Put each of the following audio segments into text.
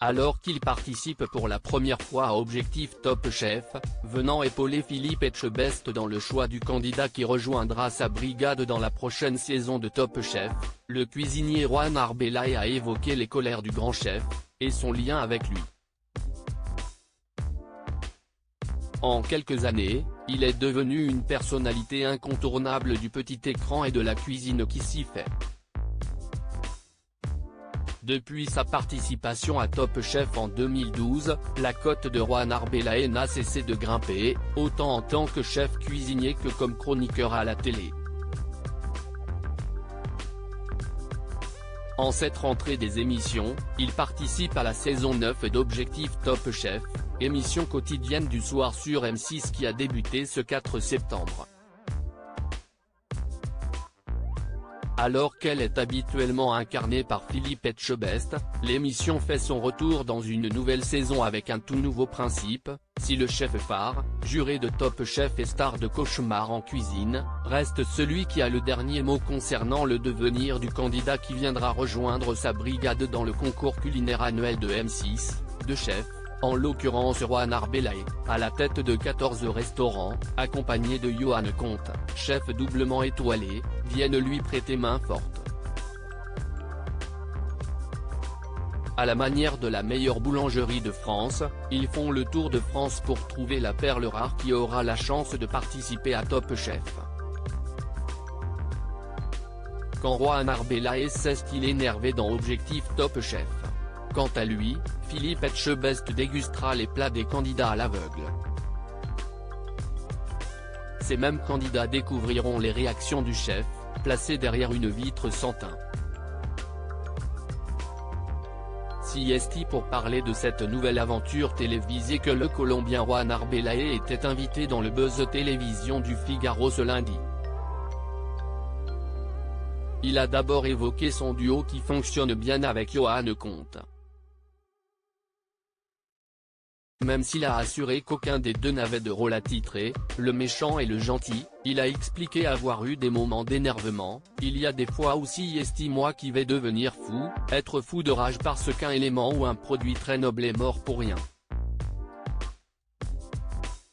Alors qu'il participe pour la première fois à Objectif Top Chef, venant épauler Philippe Etchebest dans le choix du candidat qui rejoindra sa brigade dans la prochaine saison de Top Chef, le cuisinier Juan Arbelaez a évoqué les colères du grand chef, et son lien avec lui. En quelques années, il est devenu une personnalité incontournable du petit écran et de la cuisine qui s'y fait. Depuis sa participation à Top Chef en 2012, la cote de Juan Arbelaez n'a cessé de grimper, autant en tant que chef cuisinier que comme chroniqueur à la télé. En cette rentrée des émissions, il participe à la saison 9 d'Objectif Top Chef, émission quotidienne du soir sur M6 qui a débuté ce 4 septembre. Alors qu'elle est habituellement incarnée par Philippe Etchebest, l'émission fait son retour dans une nouvelle saison avec un tout nouveau principe. Si le chef phare, juré de Top Chef et star de cauchemar en cuisine, reste celui qui a le dernier mot concernant le devenir du candidat qui viendra rejoindre sa brigade dans le concours culinaire annuel de M6, de chef, en l'occurrence Juan Arbelaez, à la tête de 14 restaurants, accompagné de Johan Comte, chef doublement étoilé, viennent lui prêter main forte. À la manière de la meilleure boulangerie de France, ils font le tour de France pour trouver la perle rare qui aura la chance de participer à Top Chef. Quand Juan Arbelaez s'est-il énervé dans Objectif Top Chef? Quant à lui, Philippe Etchebest dégustera les plats des candidats à l'aveugle. Ces mêmes candidats découvriront les réactions du chef, placé derrière une vitre sans teint. CST pour parler de cette nouvelle aventure télévisée que le Colombien Juan Arbelaez était invité dans le Buzz Télévision du Figaro ce lundi. Il a d'abord évoqué son duo qui fonctionne bien avec Johan Comte. Même s'il a assuré qu'aucun des deux n'avait de rôle attitré, le méchant et le gentil, il a expliqué avoir eu des moments d'énervement. Il y a des fois aussi moi qui vais devenir fou, être fou de rage parce qu'un élément ou un produit très noble est mort pour rien.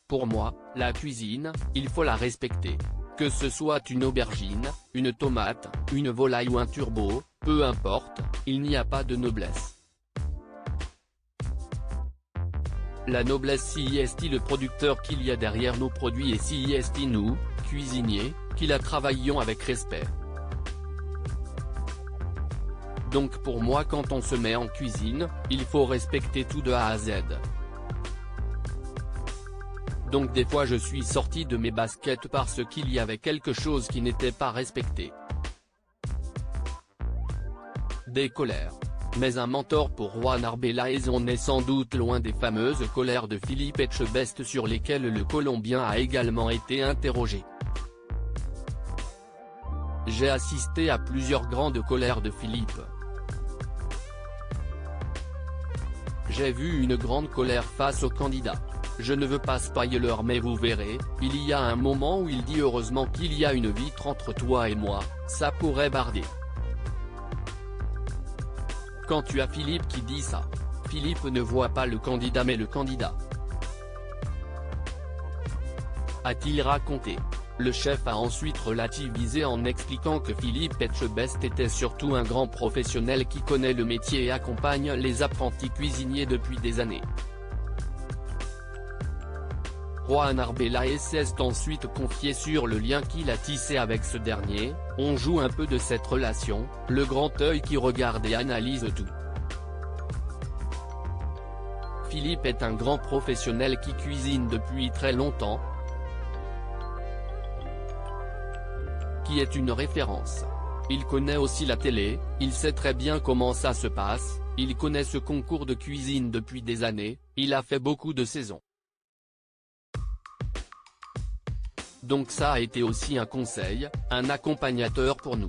Pour moi, la cuisine, il faut la respecter. Que ce soit une aubergine, une tomate, une volaille ou un turbo, peu importe, il n'y a pas de noblesse. La noblesse c'est le producteur qu'il y a derrière nos produits et c'est nous, cuisiniers, qui la travaillons avec respect. Donc pour moi quand on se met en cuisine, il faut respecter tout de A à Z. Donc des fois je suis sorti de mes baskets parce qu'il y avait quelque chose qui n'était pas respecté. Des colères. Mais un mentor pour Juan Arbelaez. On est sans doute loin des fameuses colères de Philippe Etchebest sur lesquelles le Colombien a également été interrogé. J'ai assisté à plusieurs grandes colères de Philippe. J'ai vu une grande colère face au candidat. Je ne veux pas spoiler mais vous verrez, il y a un moment où il dit heureusement qu'il y a une vitre entre toi et moi, ça pourrait barder. Quand tu as Philippe qui dit ça, Philippe ne voit pas le candidat mais le candidat. A-t-il raconté. Le chef a ensuite relativisé en expliquant que Philippe Etchebest était surtout un grand professionnel qui connaît le métier et accompagne les apprentis cuisiniers depuis des années. Juan Arbelaez s'est ensuite confié sur le lien qu'il a tissé avec ce dernier. On joue un peu de cette relation, le grand œil qui regarde et analyse tout. Philippe est un grand professionnel qui cuisine depuis très longtemps, qui est une référence. Il connaît aussi la télé, il sait très bien comment ça se passe, il connaît ce concours de cuisine depuis des années, il a fait beaucoup de saisons. Donc ça a été aussi un conseil, un accompagnateur pour nous.